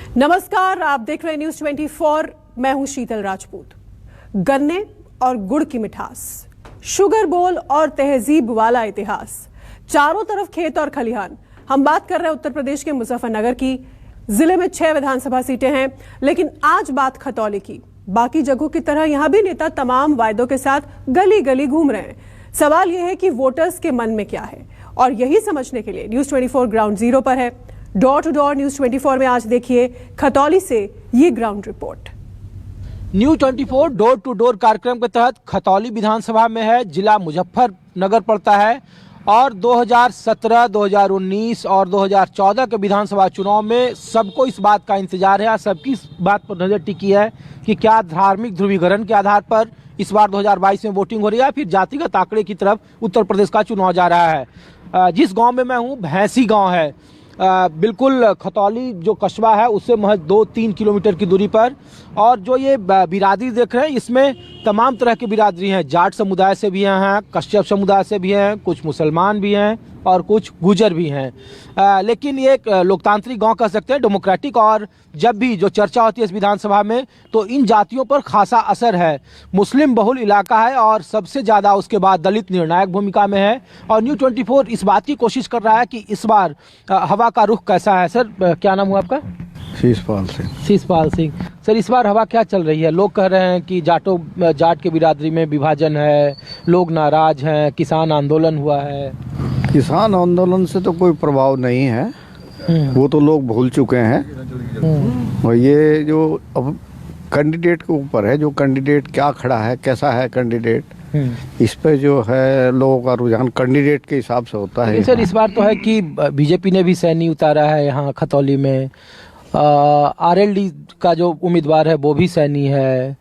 नमस्कार, आप देख रहे हैं न्यूज 24। मैं हूं शीतल राजपूत। गन्ने और गुड़ की मिठास, शुगर बोल और तहजीब वाला इतिहास, चारों तरफ खेत और खलिहान। हम बात कर रहे हैं उत्तर प्रदेश के मुजफ्फरनगर की। जिले में 6 विधानसभा सीटें हैं, लेकिन आज बात खतौली की। बाकी जगहों की तरह यहां भी नेता तमाम वायदों के साथ गली गली घूम रहे हैं। सवाल यह है कि वोटर्स के मन में क्या है, और यही समझने के लिए न्यूज 24 ग्राउंड जीरो पर है। डोर टू डोर न्यूज 24 में आज देखिए खतौली से ये ground report. News 24 door to door कार्यक्रम के तहत खतौली विधानसभा में है। जिला मुजफ्फरनगर पड़ता है और 2017, 2019 और 2014 के विधानसभा चुनाव में सबको इस बात का इंतजार है, सबकी इस बात पर नजर टिकी है कि क्या धार्मिक ध्रुवीकरण के आधार पर इस बार 2022 में वोटिंग हो रही है, फिर जातिगत आंकड़े की तरफ उत्तर प्रदेश का चुनाव जा रहा है। जिस गांव में मैं हूं, भैंसी गांव है, बिल्कुल खतौली जो कस्बा है उससे महज 2-3 किलोमीटर की दूरी पर। और जो ये बिरादरी देख रहे हैं, इसमें तमाम तरह की बिरादरी हैं। जाट समुदाय से भी हैं, कश्यप समुदाय से भी हैं, कुछ मुसलमान भी हैं और कुछ गुजर भी हैं। लेकिन ये एक लोकतांत्रिक गांव कह सकते हैं, डेमोक्रेटिक। और जब भी जो चर्चा होती है इस विधानसभा में, तो इन जातियों पर खासा असर है। मुस्लिम बहुल इलाका है और सबसे ज़्यादा उसके बाद दलित निर्णायक भूमिका में है। और न्यूज 24 इस बात की कोशिश कर रहा है कि इस बार हवा का रुख कैसा है। सर, क्या नाम हुआ आपका? शीशपाल सिंह। सर, इस बार हवा क्या चल रही है? लोग कह रहे हैं कि जाट के बिरादरी में विभाजन है, लोग नाराज हैं, किसान आंदोलन हुआ है। किसान आंदोलन से तो कोई प्रभाव नहीं है, वो तो लोग भूल चुके हैं। और ये जो अब कैंडिडेट के ऊपर है, जो कैंडिडेट क्या खड़ा है, कैसा है कैंडिडेट, इस पे जो है लोगों का रुझान कैंडिडेट के हिसाब से होता है। सर, इस बार तो है कि बीजेपी ने भी सैनी उतारा है यहाँ खतौली में। आरएलडी का जो उम्मीदवार है वो भी सैनी है।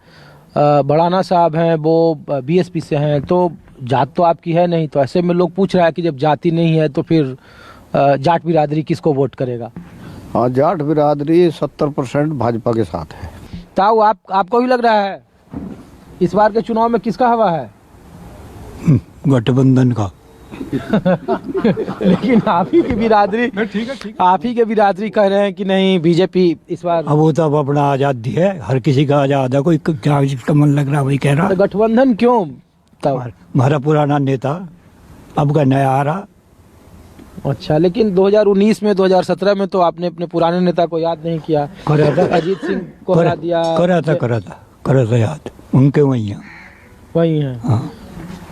बड़ाना साहब हैं, वो बीएसपी से हैं। तो जात तो आपकी है नहीं, तो ऐसे में लोग पूछ रहा है कि जब जाति नहीं है तो फिर जाट बिरादरी किसको वोट करेगा? हाँ, जाट बिरादरी 70% भाजपा के साथ है। ताऊ, आपको भी लग रहा है इस बार के चुनाव में किसका हवा है? गठबंधन का। लेकिन आप ही की बिरादरी, आप ही के बिरादरी कह रहे हैं कि नहीं बीजेपी इस बार। अब वो तो अपना आजादी है, हर किसी का आजाद है। कोई क्या जिसका मन लग रहा है वही कह रहा। तो गठबंधन क्यों? हमारा पुराना नेता अब का नया आ रहा। अच्छा, लेकिन 2019 में, 2017 में तो आपने अपने पुराने नेता को याद नहीं किया। अजीत सिंह को हरा दिया। करा था याद, उनके वही हैं। हाँ।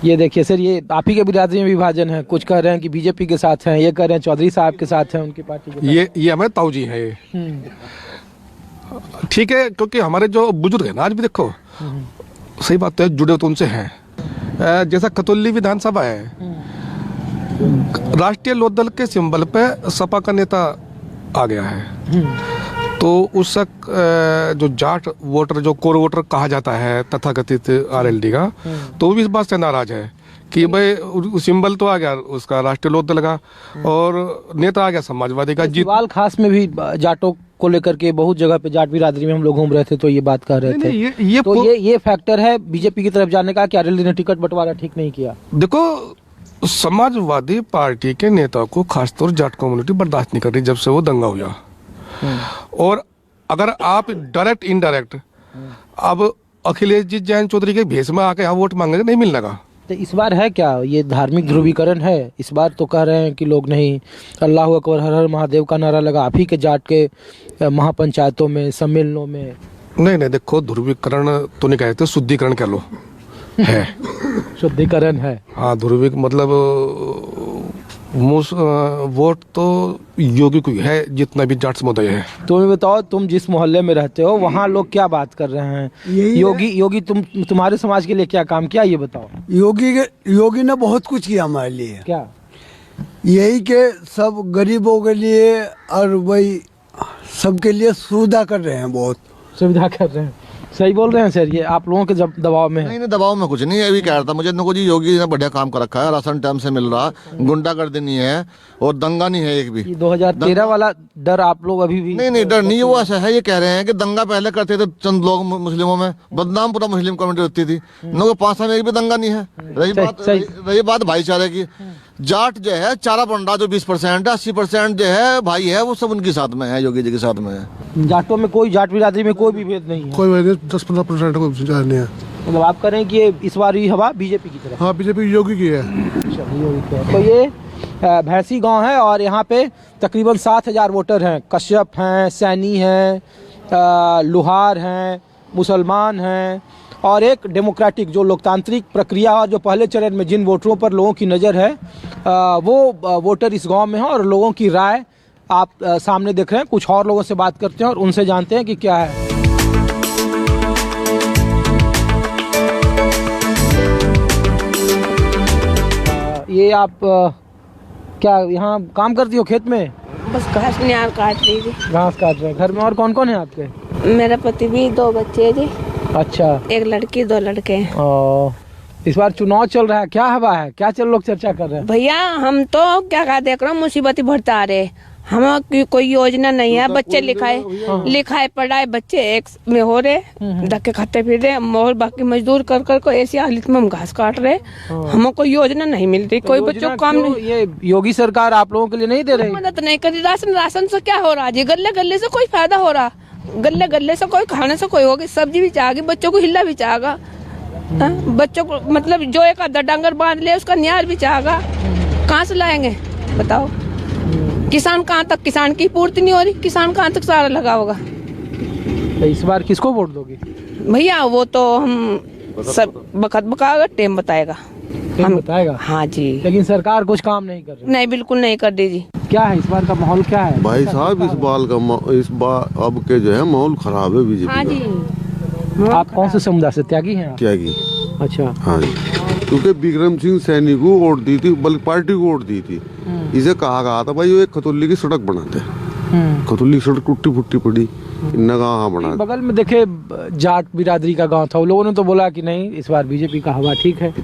ये देखिए सर, ये आप ही के बिरादरी में विभाजन है। कुछ कह रहे हैं कि बीजेपी के साथ हैं, ये कह रहे हैं चौधरी साहब के साथ हैं, उनकी पार्टी के साथ। ये हमारे ताऊ जी हैं। ये ठीक है, क्योंकि हमारे जो बुजुर्ग है ना, आज भी देखो सही बात है, जुड़े तो उनसे हैं। जैसा खतौली विधानसभा है, राष्ट्रीय लोकदल के सिंबल पे सपा का नेता आ गया है। तो उस जो जाट वोटर, जो कोर वोटर कहा जाता है तथाकथित आरएलडी का, तो वो भी इस बात से नाराज है कि भाई सिंबल तो आ गया उसका राष्ट्रीय लोकदल का, और नेता आ गया समाजवादी का। जीवाल खास में भी जाटों को लेकर के बहुत जगह पे जाट बिरादरी में हम लोग घूम रहे थे, तो ये बात कर रहे थे। ये फैक्टर है बीजेपी की तरफ जाने का कि आरएलडी ने टिकट बंटवारा ठीक नहीं किया। देखो, समाजवादी पार्टी के नेता को खासतौर जाट कम्युनिटी बर्दाश्त नहीं कर रही जब से वो दंगा हुआ। और अगर आप डायरेक्ट इनडायरेक्ट अब अखिलेश जी जैन चौधरी के भेष में आके यहाँ वोट मांगेंगे, नहीं मिलने का। तो इस बार है क्या ये धार्मिक ध्रुवीकरण है? इस बार तो कह रहे हैं कि लोग नहीं, अल्लाह अकबर हर हर महादेव का नारा लगा आप ही के जाट के महापंचायतों में, सम्मेलनों में। नहीं, देखो, ध्रुवीकरण तो नहीं कहते, शुद्धिकरण कह लो है। शुद्धिकरण है। हाँ, ध्रुवीक मतलब वोट तो योगी को है, जितना भी जाट समुदाय है। तुम्हें बताओ, तुम जिस मोहल्ले में रहते हो वहाँ लोग क्या बात कर रहे हैं? योगी तुम्हारे समाज के लिए क्या काम किया, ये बताओ। योगी ने बहुत कुछ किया हमारे लिए। क्या? यही के सब गरीबों के लिए और वही सबके लिए सुविधा कर रहे हैं, बहुत सुविधा कर रहे हैं। सही बोल रहे हैं सर, ये आप लोगों के जब दबाव में? नहीं, दबाव में कुछ नहीं। अभी कह रहा था मुझे नको जी, योगी ने बढ़िया काम कर रखा है, राशन टाइम से मिल रहा, गुंडागर्दी नहीं है और दंगा नहीं है एक भी। 2013 वाला डर आप लोग अभी भी? नहीं, डर नहीं। वो ऐसा है, ये कह रहे हैं कि दंगा पहले करते थे चंद लोग मुस्लिमों में, बदनाम पूरा मुस्लिम कम्युनिटी होती थी। 5 साल में एक भी दंगा नहीं है। रही बात भाईचारे की, जाट जो है चारा बंडा जो 20% है, 80% जो है भाई है वो सब उनके साथ में है, योगी जी के साथ में है। जाटों में कोई, जाट बिरादरी में कोई भी भेद नहीं है। कोई 10-15% को नहीं है। मतलब आप कह रहे हैं कि ये इस बार ही हवा बीजेपी की तरफ? हाँ, बीजेपी योगी की है। तो ये भैंसी गांव है और यहाँ पे तकरीबन 7,000 वोटर हैं। कश्यप हैं, सैनी हैं, लोहार हैं, मुसलमान हैं और एक डेमोक्रेटिक जो लोकतांत्रिक प्रक्रिया और जो पहले चरण में जिन वोटरों पर लोगों की नज़र है वो वोटर इस गांव में हैं और लोगों की राय आप सामने देख रहे हैं। कुछ और लोगों से बात करते हैं और उनसे जानते हैं कि क्या है। ये आप क्या यहाँ काम करती हो खेत में? बस घास निहार काट रही थी। घास काट रहे हैं। घर में और कौन कौन है आपके? मेरा पति भी, 2 बच्चे जी। अच्छा। एक लड़की 2 लड़के हैं। इस बार चुनाव चल रहा है, क्या हवा है, क्या लोग चर्चा कर रहे हैं? भैया हम तो क्या देख रहे हैं, मुसीबत बढ़ता आ रहे। हम कोई योजना नहीं है, बच्चे लिखाए पढ़ाए बच्चे एक में हो रहे, धक्के खाते फिर रहे और बाकी मजदूर कर को ऐसी हालत में हम घास काट रहे। हमें कोई योजना नहीं मिल रही, कोई बच्चों को काम नहीं। ये योगी सरकार आप लोगों के लिए नहीं दे रही? मदद नहीं कर रही। राशन से क्या हो रहा है? गले से कोई फायदा हो रहा? गले से कोई खाने से कोई होगी, सब्जी भी चाहेगी, बच्चों को हिला भी चाहेगा, बच्चों को मतलब जो एक आधा डंगर बांध ले उसका न्यार भी चाहेगा, कहाँ से लाएंगे बताओ? किसान कहाँ तक, किसान की पूर्ति नहीं हो रही, किसान कहाँ तक सारा लगा होगा। तो इस बार किसको वोट दोगी? भैया वो तो हम सब वक्त बताएगा, टाइम बताएगा, हम बताएगा। हाँ जी। लेकिन सरकार कुछ काम नहीं कर रही। नहीं, बिल्कुल नहीं कर दी जी। क्या है इस बार का माहौल, क्या है भाई साहब? इस बार अब के जो है माहौल खराब है बीजेपी। हाँ जी। आप कौन से समुदाय से? त्यागी हैं? त्यागी। अच्छा। हाँ जी, क्योंकि विक्रम सिंह सैनी को वोट दी थी, बल्कि पार्टी को वोट दी थी। इसे कहा गया था भाई वो एक खतौली की सड़क बनाते। खतौली की सड़क टूटी फुट्टी पड़ी, इन्हें कहा बना। बगल में देखे जाट बिरादरी का गांव था, उन लोगों ने तो बोला कि नहीं इस बार बीजेपी का हवा ठीक है।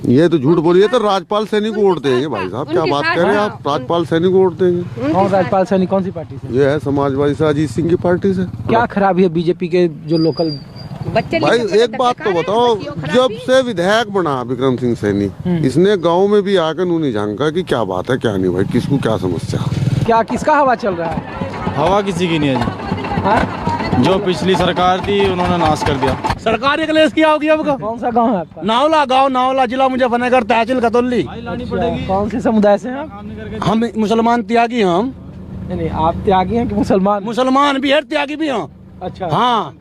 ये तो झूठ बोलिए, तो राजपाल सैनी को वोट देंगे भाई साहब। क्या बात कर रहे हैं आप? राजपाल सैनी को वोट देंगे। कौन राजपाल सैनी? कौन सी पार्टी से? ये है समाजवादी से, अजीत सिंह की पार्टी से। क्या खराबी है बीजेपी के जो लोकल? भाई एक बात तो बताओ, जब से विधायक बना विक्रम सिंह सैनी, इसने गांव में भी आकर नहीं जानका कि क्या बात है क्या नहीं, भाई किसको क्या समस्या, क्या किसका हवा चल रहा है? हवा किसी की नहीं है जी। हाँ? जो पिछली सरकार थी उन्होंने नाश कर दिया। सरकार एक लेस किया होगी। अब कौन सा गांव है आपका? नावला गांव, नावला जिला मुजफ्फरनगर, तहसील खतौली। कौन से समुदाय से हैं आप? हम मुसलमान त्यागी हैं। हम नहीं, आप त्यागी हैं कि मुसलमान? मुसलमान भी है, त्यागी भी हैं। अच्छा। हाँ,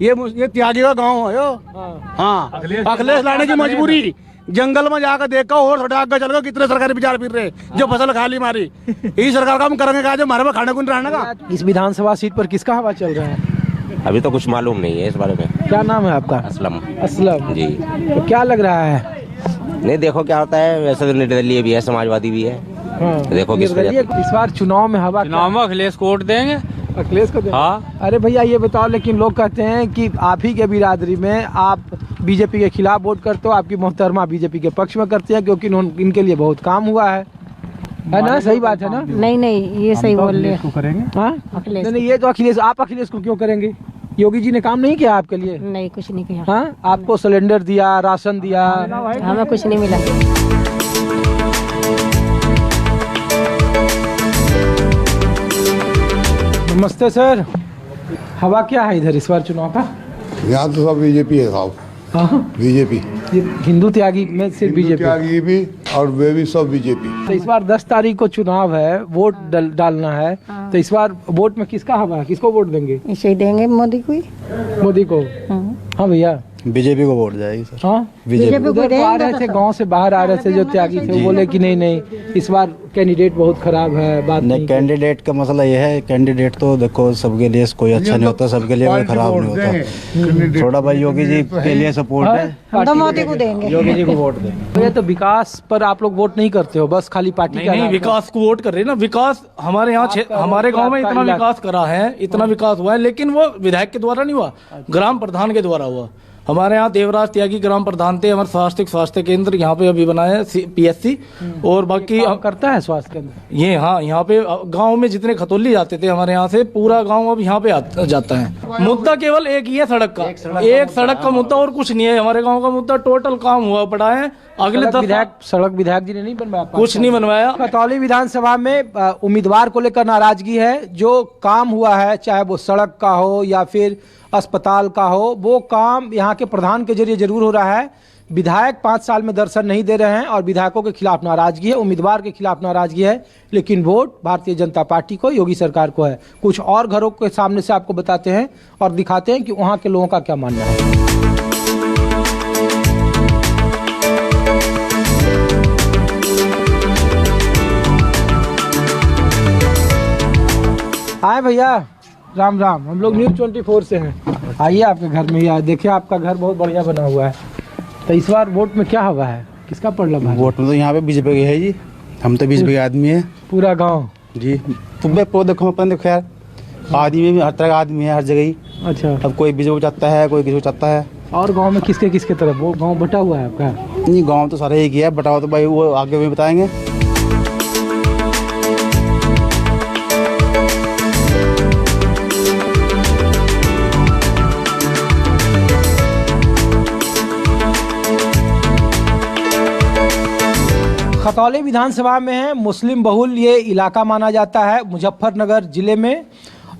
ये त्यागी का गांव है यो। हाँ, अखिलेश लाने की मजबूरी। जंगल में जाकर देखा और हटाक चल गए, कितने सरकारी विचार फिर रहे जो फसल खाली मारी। यही सरकार का हम करेंगे क्या जो हमारे में खाने को नहीं रहने का। इस विधानसभा सीट पर किसका हवा चल रहा है? अभी तो कुछ मालूम नहीं है इस बारे में। क्या नाम है आपका? असलम। असलम जी। तो क्या लग रहा है? नहीं देखो क्या होता है, वैसे तो निर्दलीय भी है, समाजवादी भी है। देखो किस इस बार चुनाव में हवा, चुनाव में अखिलेश को वोट देंगे। अखिलेश को? हाँ। अरे भैया ये बताओ, लेकिन लोग कहते हैं कि आप ही के बिरादरी में आप बीजेपी के खिलाफ वोट करते हो, आपकी मोहतरमा बीजेपी के पक्ष में करती है क्योंकि इनके लिए बहुत काम हुआ है ना? सही बात है ना? नहीं, ये सही बोल रहे हैं। करेंगे? हाँ, नहीं, ये तो अखिलेश, आप अखिलेश को क्यों करेंगे? योगी जी ने काम नहीं किया आपके लिए? नहीं, कुछ नहीं किया। हाँ, आपको सिलेंडर दिया, राशन दिया? हमें कुछ नहीं मिला। नमस्ते सर, हवा क्या है इधर इस बार चुनाव का? यहाँ तो सब बीजेपी है साहब। हाँ, बीजेपी। हिंदू त्यागी में सिर्फ बीजेपी? त्यागी भी और वे भी सब बीजेपी। तो इस बार 10 तारीख को चुनाव है, वोट डालना है। तो इस बार वोट में किसका हवा है, किसको वोट देंगे? इसे देंगे मोदी को ही। मोदी को? हाँ भैया, बीजेपी को वोट जाएगी सर। हाँ, बीजेपी को आ रहे थे, गांव से बाहर आ रहे थे जो त्यागी थे, वो बोले कि नहीं इस बार कैंडिडेट बहुत खराब है। बात नहीं, कैंडिडेट का मसला ये है, कैंडिडेट तो देखो सबके लिए कोई अच्छा नहीं होता, सबके लिए कोई खराब नहीं होता। थोड़ा भाई योगी जी के लिए सपोर्ट है, तो मोदी को देंगे, योगी जी को वोट देंगे। ये तो विकास पर आप लोग वोट नहीं करते हो, बस खाली पार्टी का? नहीं, विकास को वोट कर रहे हैं ना। विकास हमारे यहाँ हमारे गाँव में इतना विकास करा है, इतना विकास हुआ है, लेकिन वो विधायक के द्वारा नहीं हुआ, ग्राम प्रधान के द्वारा हुआ। हमारे यहाँ देवराज त्यागी ग्राम प्रधान थे, हमारे स्वास्थ्य केंद्र यहाँ पे अभी बनाए हैं PSC, और बाकी करता है स्वास्थ्य केंद्र ये। हाँ, यहाँ पे गांव में जितने खतौली जाते थे हमारे यहाँ से, पूरा गांव अब यहाँ पे जाता है। मुद्दा केवल एक ही है, सड़क का। एक सड़क का मुद्दा और कुछ नहीं है हमारे गाँव का मुद्दा। टोटल काम हुआ पड़ा है। अगले सड़क विधायक जी ने नहीं बनवाया, कुछ नहीं बनवाया। खतौली विधानसभा में उम्मीदवार को लेकर नाराजगी है। जो काम हुआ है, चाहे वो सड़क का हो या फिर अस्पताल का हो, वो काम यहाँ के प्रधान के जरिए जरूर हो रहा है। विधायक 5 साल में दर्शन नहीं दे रहे हैं और विधायकों के खिलाफ नाराजगी है, उम्मीदवार के खिलाफ नाराजगी है। लेकिन वोट भारतीय जनता पार्टी को, योगी सरकार को है। कुछ और घरों के सामने से आपको बताते हैं और दिखाते हैं कि वहाँ के लोगों का क्या मानना है। आए भैया, राम राम। हम लोग न्यूज़ 24 से हैं। आइए आपके घर में ही आए। देखिए आपका घर बहुत बढ़िया बना हुआ है। तो इस बार वोट में क्या हुआ है, किसका पड़ रहा है? वोट में तो यहाँ पे बीजेपी की है जी। हम तो बीजेपी के आदमी है, पूरा गांव जी। देखो अपन देखो यार, आदमी में हर तरह का आदमी है हर जगह ही। अच्छा, अब कोई बीजेपी को चाहता है, कोई किसी को चाहता है। और गांव में किसके तरफ वो गांव बटा हुआ है आपका? नहीं, गाँव तो सारे एक ही है। बटाओ तो भाई वो आगे भी बताएंगे। खतौली विधानसभा में है, मुस्लिम बहुल ये इलाका माना जाता है मुजफ्फरनगर जिले में।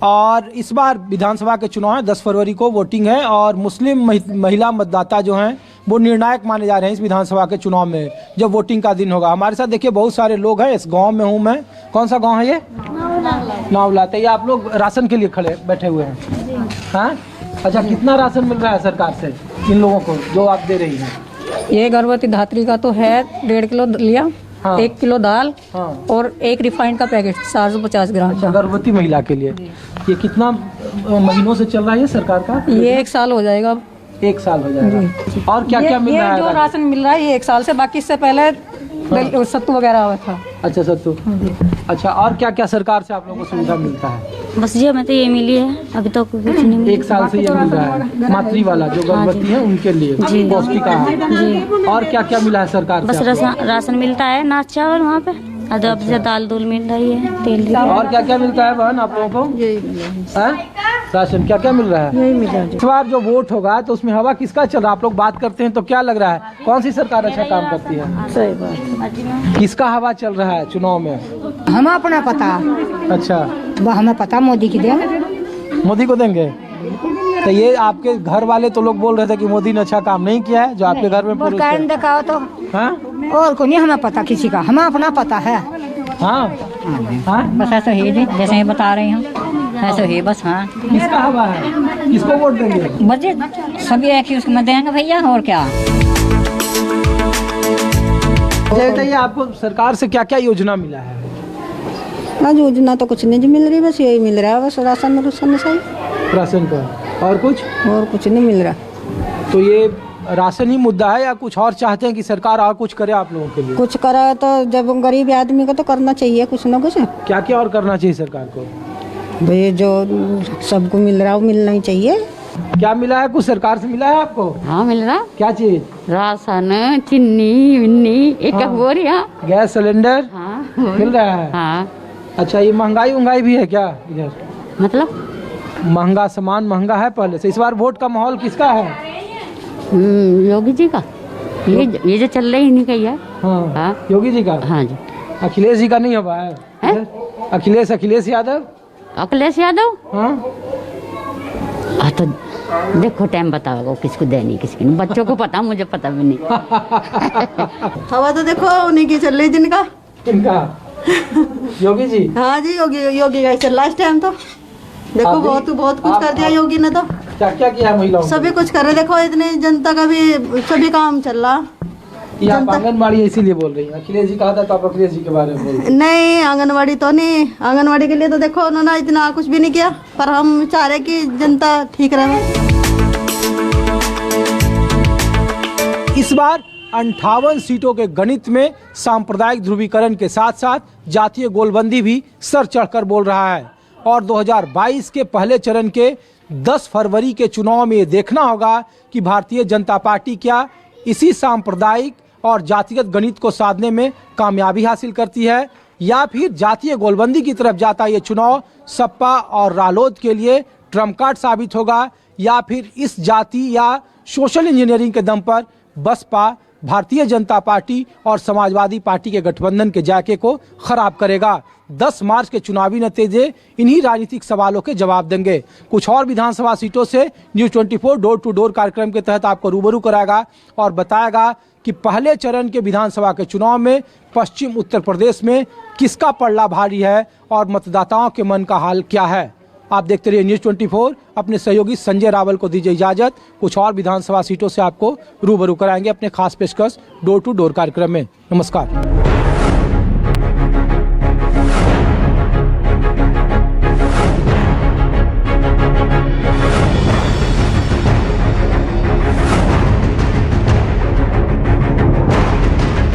और इस बार विधानसभा के चुनाव है, 10 फरवरी को वोटिंग है। और मुस्लिम महिला मतदाता जो हैं वो निर्णायक माने जा रहे हैं इस विधानसभा के चुनाव में, जब वोटिंग का दिन होगा। हमारे साथ देखिए बहुत सारे लोग हैं। इस गांव में हूँ मैं। कौन सा गांव है ये? नावलाते। ये आप लोग राशन के लिए खड़े बैठे हुए हैं? हाँ, अच्छा। कितना राशन मिल रहा है सरकार से इन लोगों को जो आप दे रही हैं? ये गर्भवती धात्री का तो है 1.5 किलो लिया। हाँ। 1 किलो दाल। हाँ। और 1 रिफाइंड का पैकेट 450 ग्राम का। गर्भवती महिला के लिए ये कितना महीनों से चल रहा है ये सरकार का? ये 1 साल हो जाएगा। 1 साल हो जाएगा। और क्या क्या मिल रहा है? जो राशन मिल रहा है ये 1 साल से, बाकी इससे पहले सत्तू वगैरह हुआ था। अच्छा, सत्तू। अच्छा, और क्या क्या सरकार से आप लोगों को सुविधा मिलता है? बस जी हमें तो ये मिली है, अभी तो कुछ नहीं मिला। 1 साल से ये मिल रहा है। मातृ वाला जो गर्भवती है उनके लिए पौष्टिक आहार। और क्या क्या मिला है सरकार से? बस राशन मिलता है, नाच चावल वहाँ पे, अब दाल दूल मिल रही है, तेल। और क्या क्या मिलता है बहन आप लोगों को? राशन क्या क्या मिल रहा है? यही मिल रहा है। इस बार जो वोट होगा तो उसमें हवा किसका चल रहा है? आप लोग बात करते हैं तो क्या लग रहा है, कौन सी सरकार अच्छा काम करती है? सही बात। किसका हवा चल रहा है चुनाव में? हमें अपना पता। अच्छा, वो हमें पता मोदी की देंगे। मोदी को देंगे? तो ये आपके घर वाले तो लोग बोल रहे थे कि मोदी ने अच्छा काम नहीं किया है, जो आपके घर में पुरुष है। दिखाओ तो। हाँ? और को नहीं हमें पता किसी का, हमें अपना पता है। हाँ, हाँ? बस ऐसा ही जी, जैसे ही बता रही हूँ ऐसा ही बस। हाँ, किसका हवा है, किसको वोट देंगे? बस सभी एक ही उसमें देंगे भैया, और क्या। बताइए आपको सरकार से क्या क्या योजना मिला है? योजना तो कुछ नहीं मिल रही, बस यही मिल रहा है, बस राशन सही। राशन का और कुछ नहीं मिल रहा। तो ये राशन ही मुद्दा है या कुछ और चाहते हैं कि सरकार और कुछ करे आप लोगों के लिए? कुछ करे तो जब गरीब आदमी को तो करना चाहिए कुछ ना कुछ। क्या क्या और करना चाहिए सरकार को? भाई जो सबको मिल रहा है वो मिलना ही चाहिए। क्या मिला है, कुछ सरकार से मिला है आपको? हाँ, मिल रहा। क्या चीज? राशन, चीनी विन्नी, एक बोरिया, गैस सिलेंडर। हाँ, मिल रहा है। हाँ। अच्छा, ये महंगाई भी है क्या इधर? मतलब महंगा सामान महंगा है पहले से। इस बार वोट का माहौल किसका है? योगी जी का। ये जो चल रही नहीं कही है। हाँ, हाँ। योगी जी का। हाँ जी। अखिलेश जी का नहीं हुआ है? अखिलेश यादव। अखिलेश यादव। हाँ, तो देखो टाइम बताओ किसको देनी किसकी नहीं, बच्चों को पता, मुझे पता भी नहीं। हवा तो देखो उन्हीं की चल रही, जिनका योगी जी। हाँ जी, योगी का चल रहा है इस टाइम तो। देखो बहुत कुछ कर दिया योगी ने तो। क्या क्या किया महिलाओं? सभी कुछ कर रहे। देखो इतनी जनता का भी सभी काम चल रहा। आंगनबाड़ी इसीलिए बोल रही है, अखिलेश जी कहा था तो आप अखिलेश जी के बारे में बोल रही? नहीं, आंगनबाड़ी तो नहीं। आंगनबाड़ी के लिए तो देखो उन्होंने इतना कुछ भी नहीं किया, पर हम चाह रहे कि जनता ठीक रहे। इस बार 58 सीटों के गणित में सांप्रदायिक ध्रुवीकरण के साथ साथ जातीय गोलबंदी भी सर चढ़कर बोल रहा है। और 2022 के पहले चरण के 10 फरवरी के चुनाव में ये देखना होगा कि भारतीय जनता पार्टी क्या इसी सांप्रदायिक और जातिगत गणित को साधने में कामयाबी हासिल करती है या फिर जातीय गोलबंदी की तरफ जाता ये चुनाव सपा और रालोद के लिए ट्रम्प कार्ड साबित होगा या फिर इस जाति या सोशल इंजीनियरिंग के दम पर बसपा भारतीय जनता पार्टी और समाजवादी पार्टी के गठबंधन के जायके को खराब करेगा। 10 मार्च के चुनावी नतीजे इन्हीं राजनीतिक सवालों के जवाब देंगे। कुछ और विधानसभा सीटों से न्यूज़ 24 डोर टू डोर कार्यक्रम के तहत आपको रूबरू कराएगा और बताएगा कि पहले चरण के विधानसभा के चुनाव में पश्चिम उत्तर प्रदेश में किसका पलड़ा भारी है और मतदाताओं के मन का हाल क्या है। आप देखते रहिए न्यूज़ 24। अपने सहयोगी संजय रावल को दीजिए इजाजत। कुछ और विधानसभा सीटों से आपको रूबरू कराएंगे अपने खास पेशकश डोर टू डोर कार्यक्रम में। नमस्कार।